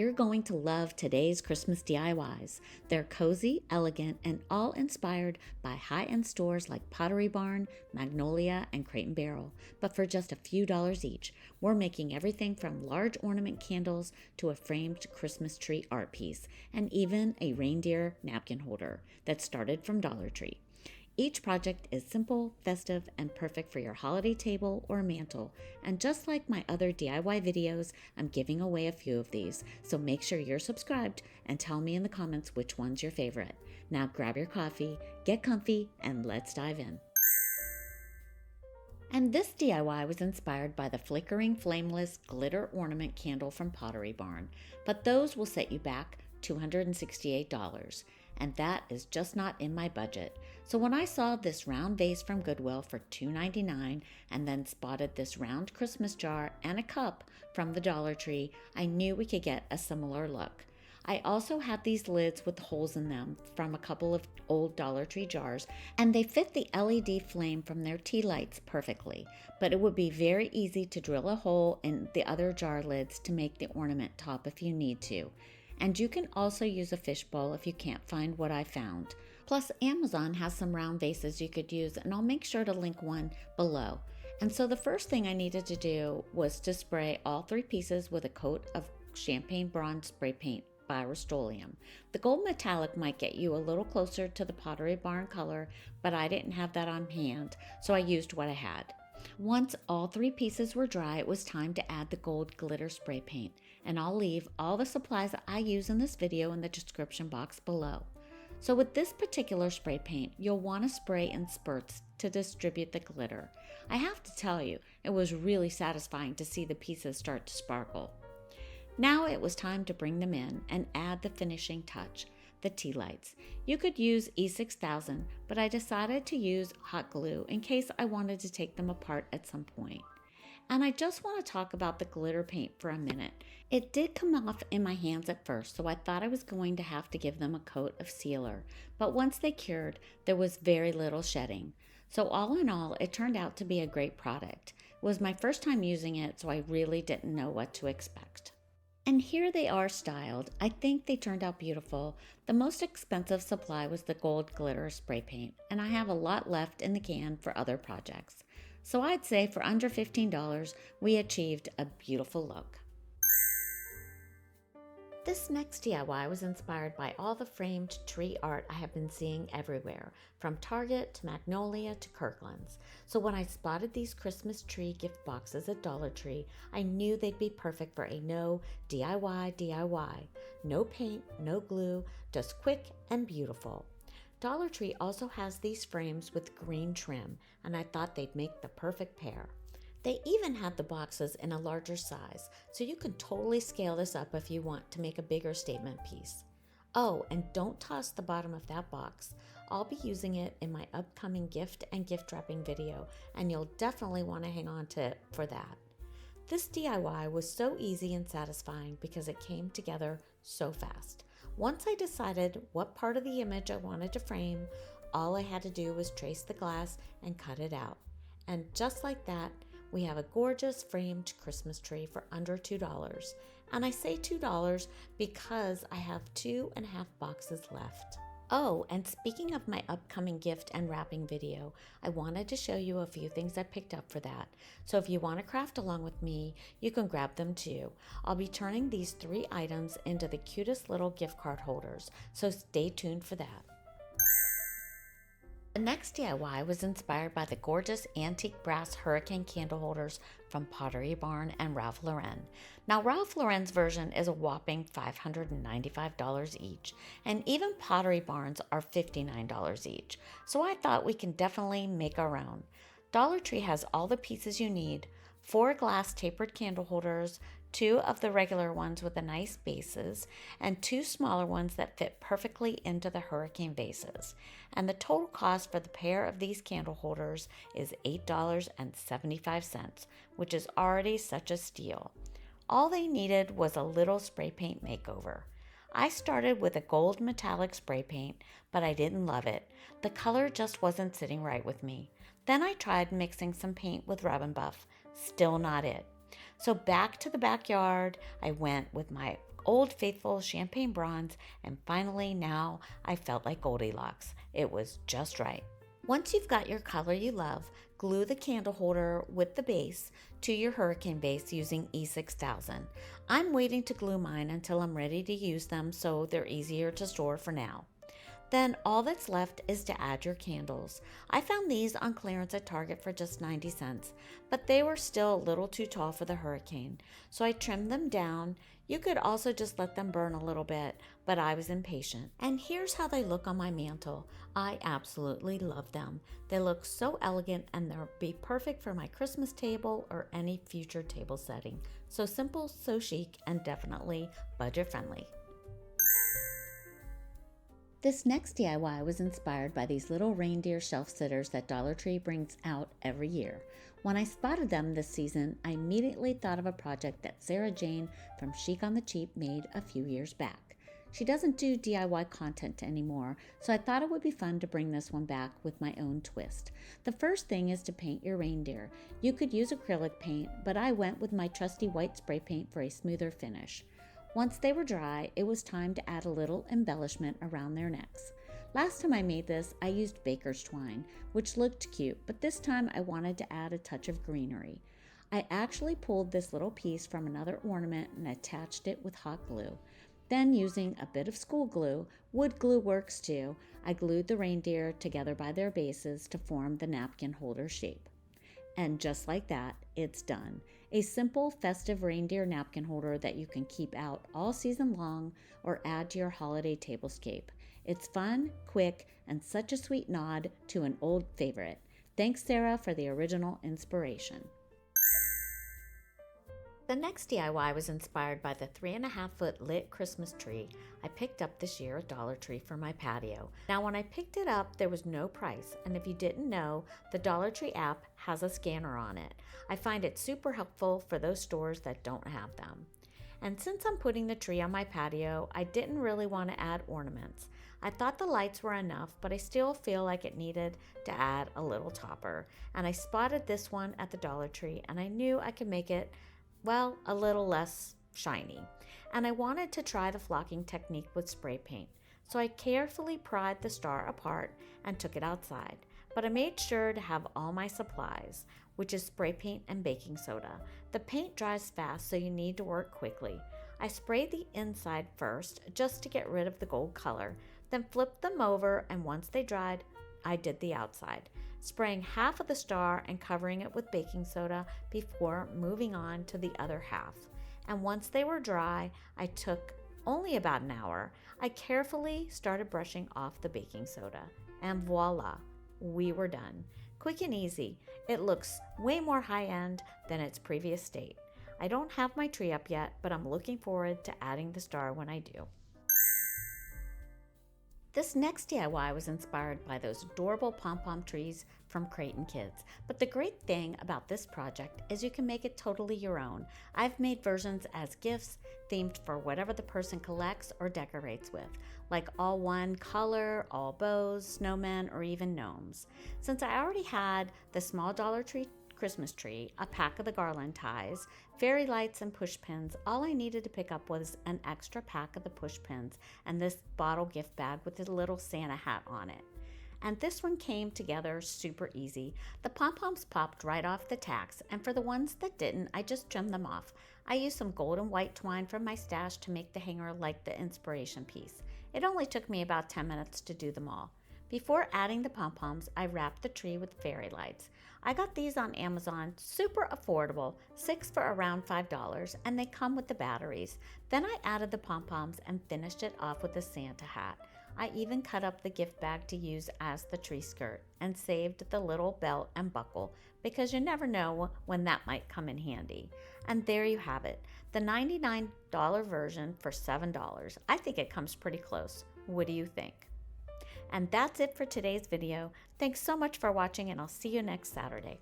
You're going to love today's Christmas DIYs. They're cozy, elegant, and all inspired by high-end stores like Pottery Barn, Magnolia, and Crate & Barrel. But for just a few dollars each, we're making everything from large ornament candles to a framed Christmas tree art piece, and even a reindeer napkin holder that started from Dollar Tree. Each project is simple, festive, and perfect for your holiday table or mantle. And just like my other DIY videos, I'm giving away a few of these. So make sure you're subscribed and tell me in the comments which one's your favorite. Now grab your coffee, get comfy, and let's dive in. And this DIY was inspired by the flickering flameless glitter ornament candle from Pottery Barn. But those will set you back $268. And that is just not in my budget. So when I saw this round vase from Goodwill for $2.99 and then spotted this round Christmas jar and a cup from the Dollar Tree, I knew we could get a similar look. I also had these lids with holes in them from a couple of old Dollar Tree jars, and they fit the LED flame from their tea lights perfectly, but it would be very easy to drill a hole in the other jar lids to make the ornament top if you need to. And you can also use a fishbowl if you can't find what I found. Plus, Amazon has some round vases you could use, and I'll make sure to link one below. And so the first thing I needed to do was to spray all three pieces with a coat of champagne bronze spray paint by Rust-Oleum. The gold metallic might get you a little closer to the Pottery Barn color, but I didn't have that on hand, so I used what I had. Once all three pieces were dry, it was time to add the gold glitter spray paint, and I'll leave all the supplies that I use in this video in the description box below. So with this particular spray paint, you'll want to spray in spurts to distribute the glitter. I have to tell you, it was really satisfying to see the pieces start to sparkle. Now it was time to bring them in and add the finishing touch, the tea lights. You could use E6000, but I decided to use hot glue in case I wanted to take them apart at some point. And I just want to talk about the glitter paint for a minute. It did come off in my hands at first, so I thought I was going to have to give them a coat of sealer. But once they cured, there was very little shedding. So all in all, it turned out to be a great product. It was my first time using it, so I really didn't know what to expect. And here they are styled. I think they turned out beautiful. The most expensive supply was the gold glitter spray paint, and I have a lot left in the can for other projects. So I'd say for under $15, we achieved a beautiful look. This next DIY was inspired by all the framed tree art I have been seeing everywhere, from Target to Magnolia to Kirkland's. So when I spotted these Christmas tree gift boxes at Dollar Tree, I knew they'd be perfect for a no DIY. No paint, no glue, just quick and beautiful. Dollar Tree also has these frames with green trim, and I thought they'd make the perfect pair. They even had the boxes in a larger size, so you can totally scale this up if you want to make a bigger statement piece. Oh, and don't toss the bottom of that box. I'll be using it in my upcoming gift and gift wrapping video, and you'll definitely want to hang on to it for that. This DIY was so easy and satisfying because it came together so fast. Once I decided what part of the image I wanted to frame, all I had to do was trace the glass and cut it out. And just like that, we have a gorgeous framed Christmas tree for under $2. And I say $2 because I have 2.5 boxes left. Oh, and speaking of my upcoming gift and wrapping video, I wanted to show you a few things I picked up for that. So if you want to craft along with me, you can grab them too. I'll be turning these 3 items into the cutest little gift card holders, so stay tuned for that. The next DIY was inspired by the gorgeous antique brass hurricane candle holders from Pottery Barn and Ralph Lauren. Now, Ralph Lauren's version is a whopping $595 each, and even Pottery Barn's are $59 each, so I thought we can definitely make our own. Dollar Tree has all the pieces you need: 4 glass tapered candle holders, 2 of the regular ones with the nice bases, and 2 smaller ones that fit perfectly into the hurricane vases. And the total cost for the pair of these candle holders is $8.75, which is already such a steal. All they needed was a little spray paint makeover. I started with a gold metallic spray paint, but I didn't love it. The color just wasn't sitting right with me. Then I tried mixing some paint with Rub and Buff. Still not it. So back to the backyard I went with my Old Faithful Champagne Bronze, and finally now I felt like Goldilocks. It was just right. Once you've got your color you love, glue the candle holder with the base to your hurricane base using E6000. I'm waiting to glue mine until I'm ready to use them so they're easier to store for now. Then all that's left is to add your candles. I found these on clearance at Target for just 90 cents, but they were still a little too tall for the hurricane, so I trimmed them down. You could also just let them burn a little bit, but I was impatient. And here's how they look on my mantle. I absolutely love them. They look so elegant and they'll be perfect for my Christmas table or any future table setting. So simple, so chic, and definitely budget friendly. This next DIY was inspired by these little reindeer shelf sitters that Dollar Tree brings out every year. When I spotted them this season, I immediately thought of a project that Sarah Jane from Chic on the Cheap made a few years back. She doesn't do DIY content anymore, so I thought it would be fun to bring this one back with my own twist. The first thing is to paint your reindeer. You could use acrylic paint, but I went with my trusty white spray paint for a smoother finish. Once they were dry, it was time to add a little embellishment around their necks. Last time I made this, I used baker's twine, which looked cute, but this time I wanted to add a touch of greenery. I actually pulled this little piece from another ornament and attached it with hot glue. Then, using a bit of school glue, wood glue works too, I glued the reindeer together by their bases to form the napkin holder shape. And just like that, it's done. A simple, festive reindeer napkin holder that you can keep out all season long or add to your holiday tablescape. It's fun, quick, and such a sweet nod to an old favorite. Thanks, Sarah, for the original inspiration. The next DIY was inspired by the 3.5-foot lit Christmas tree I picked up this year at Dollar Tree for my patio. Now, when I picked it up, there was no price, and if you didn't know, the Dollar Tree app has a scanner on it. I find it super helpful for those stores that don't have them. And since I'm putting the tree on my patio, I didn't really want to add ornaments. I thought the lights were enough, but I still feel like it needed to add a little topper. And I spotted this one at the Dollar Tree, and I knew I could make it a little less shiny. And I wanted to try the flocking technique with spray paint. So I carefully pried the star apart and took it outside. But I made sure to have all my supplies, which is spray paint and baking soda. The paint dries fast, so you need to work quickly. I sprayed the inside first, just to get rid of the gold color, then flipped them over, and once they dried, I did the outside, spraying half of the star and covering it with baking soda before moving on to the other half. And once they were dry, I took only about an hour. I carefully started brushing off the baking soda, and voila, we were done. Quick and easy. It looks way more high-end than its previous state. I don't have my tree up yet, but I'm looking forward to adding the star when I do. This next DIY was inspired by those adorable pom-pom trees from Creighton Kids. But the great thing about this project is you can make it totally your own. I've made versions as gifts, themed for whatever the person collects or decorates with, like all one color, all bows, snowmen, or even gnomes. Since I already had the small Dollar Tree Christmas tree, a pack of the garland ties, fairy lights, and push pins, all I needed to pick up was an extra pack of the push pins and this bottle gift bag with a little Santa hat on it. And this one came together super easy. The pom-poms popped right off the tacks, and for the ones that didn't, I just trimmed them off. I used some gold and white twine from my stash to make the hanger like the inspiration piece. It only took me about 10 minutes to do them all. Before adding the pom-poms, I wrapped the tree with fairy lights. I got these on Amazon, super affordable, 6 for around $5, and they come with the batteries. Then I added the pom-poms and finished it off with a Santa hat. I even cut up the gift bag to use as the tree skirt and saved the little belt and buckle because you never know when that might come in handy. And there you have it, the $99 version for $7. I think it comes pretty close. What do you think? And that's it for today's video. Thanks so much for watching, and I'll see you next Saturday.